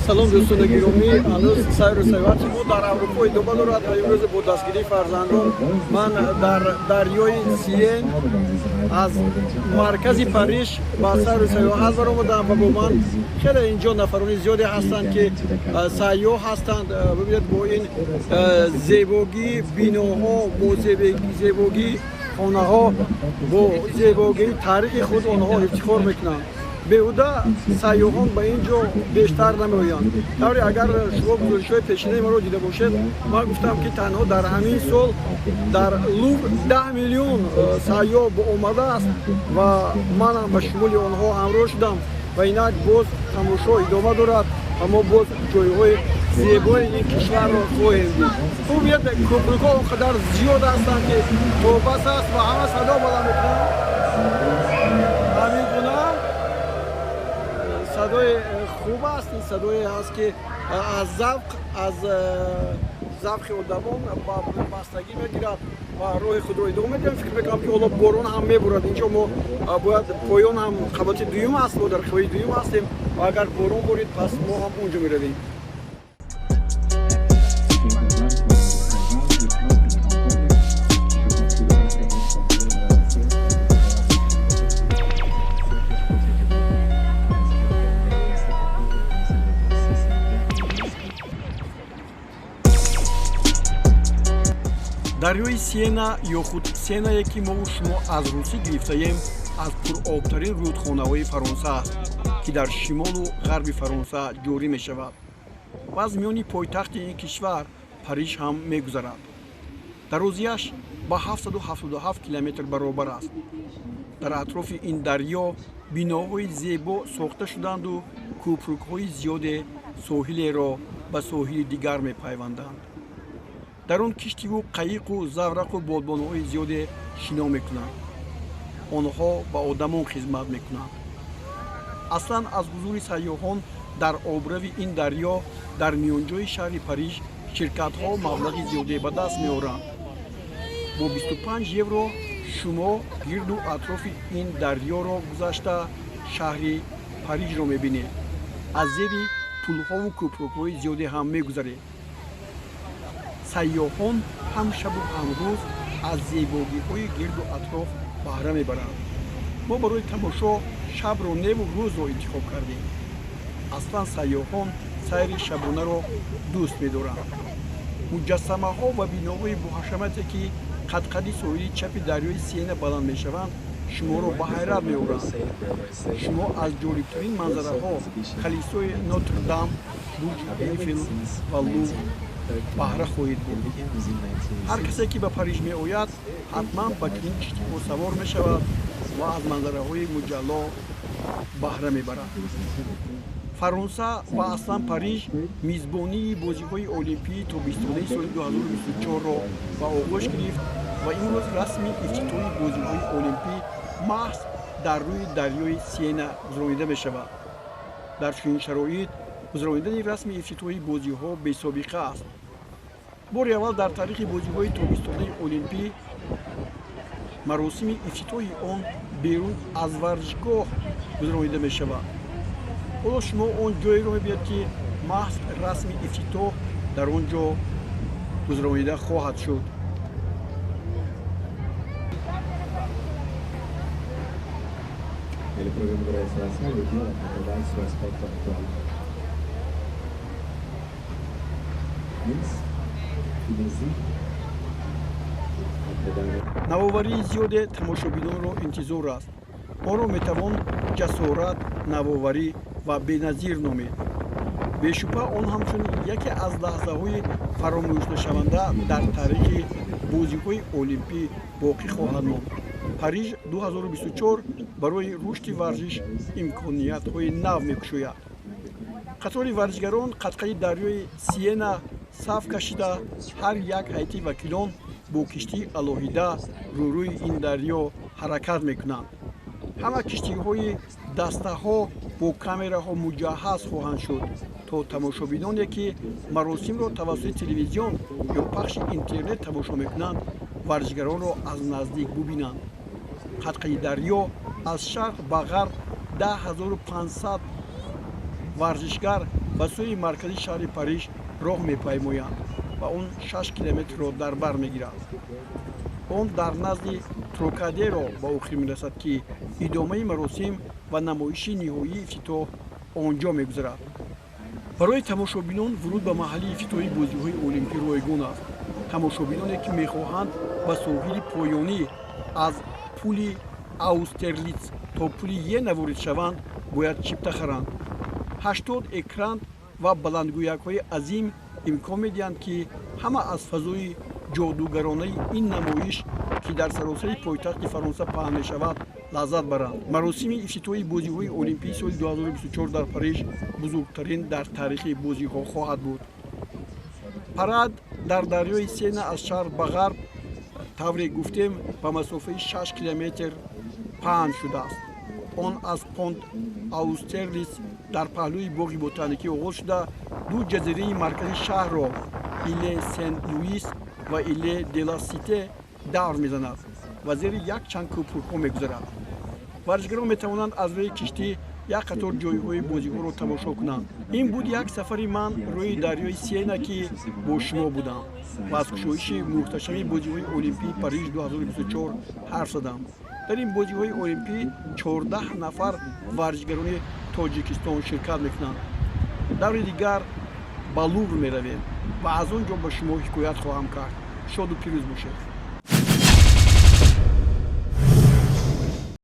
салом дӯстони гиромӣ, ҳанӯз сайру сайёҳати мо дар Аврупо идома дорад ва имрӯз бо дастгирии фарзандон ман дар дарёи Сиен аз маркази Париж ба сайру сайёҳат баромадам ва бо ман хеле инҷо нафарони зиёде ҳастанд, ки сайёҳ ҳастанд. Бибинед бо ин зебогии биноҳо, бо зебогии хонаҳо, бо зебогии таърихи худ онҳо ифтихор мекунанд. беҳуда сайёҳон ба ин ҷо бештар намеоянд. тавре агар шумо гузоришҳои пешинаи маро дида бошед, ман гуфтам ки танҳо дар ҳамин сол дар Лувр 10 миллион сайёҳ омадааст ва манам ба шумули онҳо ҳамроҳ шудам ва инак боз тамошо идома дорад ва мо боз ҷойҳои зебои ин кишварро хоҳем дид. Умед кӯпрукҳо он қадар зиёд ҳастанд, ки то бас аст ва ҳама садо баланд мекунанд. садои хуб аст, ин садое аст, ки аз завқи одамон бастагӣ мегирад ва роҳи худро идома медиҳем. фикр мекунам, ки ҳоло борон ҳам меборад. Инҷо мо бояд поён ҳам қабати дуюм аст, мо дар қабати дуюм ҳастем ва агар борон борид, пас мо ҳам онҷо меравем. дарёи Сена ё худ Сенае, ки мо шумо аз русӣ гирифтаем, аз пуробтарин рудхонаҳои Фаронса аст, ки дар шимолу ғарби Фаронса ҷорӣ мешавад ва аз миёни пойтахти ин кишвар Париж ҳам мегузарад. дарозияш ба 777 километр баробар аст. дар атрофи ин дарё биноҳои зебо сохта шуданду кӯпрукҳои зиёде соҳилеро ба соҳили дигар мепайванданд. дар он киштиву қаиқу заврақу бодбонҳои зиёде шино мекунанд. онҳо ба одамон хизмат мекунанд. аслан аз ҳузури сайёҳон дар обрави ин дарё дар миёнҷои шаҳри Париж ширкатҳо маблағи зиёде ба даст меоранд. бо 25 евро шумо гирду атрофи ин дарёро гузашта шаҳри Парижро мебинед. аз зери пулҳову кӯпрукҳои зиёде ҳам мегузаред. сайёҳон ҳам шабу ҳам рӯз аз зебогиҳои гирду атроф баҳра мебаранд. мо барои тамошо шабро неву рӯзро интихоб кардем. аслан сайёҳон сайри шабонаро дӯст медоранд. муҷассамаҳо ва биноҳои боҳашамате, ки қад-қади соҳили чапи дарёи Сена баланд мешаванд, шуморо ба ҳайрат меоранд. шумо аз ҷолибтарин манзараҳо калисои Нотр-Дам, бурҷи Эйфел ва Лувр баҳра хоҳед бурд. ҳар касе, ки ба Париж меояд, ҳатман ба чунин киштиҳо савор мешавад ва аз манзараҳои муҷалло баҳра мебарад. фаронса ва аслан Париж мизбонии бозиҳои олимпии тобистонаи соли 2024-ро ба оғоз гирифт ва имрӯз расми ифтитоҳи бозиҳои олимпӣ маҳз дар рӯи дарёи Сена гузаронида мешавад. дар чунин шароит гузаронидани расми ифтитоҳи бозиҳо бесобиқа аст. бори аввал дар таърихи бозиҳои тобистонаи олимпӣ маросими ифтитоҳи он берун аз варзишгоҳ гузаронида мешавад. ҳоло шумо он ҷоеро мебинед, ки маҳз расми ифтитоҳ дар он ҷо гузаронида хоҳад шуд. навоварии зиёде тамошобинонро интизор аст. онро метавон ҷасорат, навоварӣ ва беназир номид. бешубҳа он ҳамчун яке аз лаҳзаҳои фаромӯшнашаванда дар таърихи бозиҳои олимпӣ боқӣ хоҳад монд. Париж 2024 барои рушди варзиш имкониятҳои нав мекушояд. қатори варзишгарон қад-қади дарёи Сена саф кашида, ҳар як ҳайати вакилон бо киштии алоҳида рӯрӯи ин дарё ҳаракат мекунанд. ҳама киштиҳои дастаҳо бо камераҳо муҷаҳҳаз хоҳанд шуд, то тамошобиноне, ки маросимро тавассути телевизион ё пахши интернет тамошо мекунанд, варзишгаронро аз наздик бубинанд. қад-қади дарё аз шарқ ба ғарб 10500 варзишгар ба сӯи маркази шаҳри Париж роҳ мепаймоянд ва он 6 километрро дар бар мегирад. Он дар назди Трокадеро ба охир мерасад, ки идомаи маросим ва намоиши ниҳоии ифтитоҳ онҷо мегузарад. барои тамошобинон вуруд ба маҳалли ифтитоҳии бозиҳои олимпӣ ройгон аст. тамошобиноне ки мехоҳанд ба соҳили поёнӣ аз пули Аустерлиц то пули Йена ворид шаванд, бояд чипта харанд. 80 экран ва баландгӯякҳои азим имкон медиҳанд, ки ҳама аз фазои ҷодугаронаи ин намоиш, ки дар саросари пойтахти Фаронса паҳн мешавад, лаззат баранд. маросими ифтитоҳии бозиҳои олимпии соли 2024 дар Париж бузургтарин дар таърихи бозиҳо хоҳад буд. парад дар дарёи Сена аз шарқ ба ғарб, тавре гуфтем, ба масофаи 6 километр паҳн шудааст. он аз понт Аустерлиц дар паҳлӯи боғи ботаникӣ оғоз шуда, ду ҷазираи маркази шаҳрро Иле Сен-Луис ва Иле де ла Сите давр мезанад ва зери якчанд кӯпрукҳо мегузарад. варзишгарон метавонанд аз рӯи киштӣ як қатор ҷойҳои бозиҳоро тамошо кунанд. ин буд як сафари ман рӯи дарёи Сена, ки бо шумо будам ва аз кушоиши муҳташами бозиҳои олимпии Париж 2024 ҳарф задам. дар ин бозиҳои олимпӣ 14 нафар варзишгарони Тоҷикистон ширкат мекунанд. даври дигар ба Лувр меравем ва аз он ҷо ба шумо ҳикоят хоҳам кард. шоду пирӯз бошед.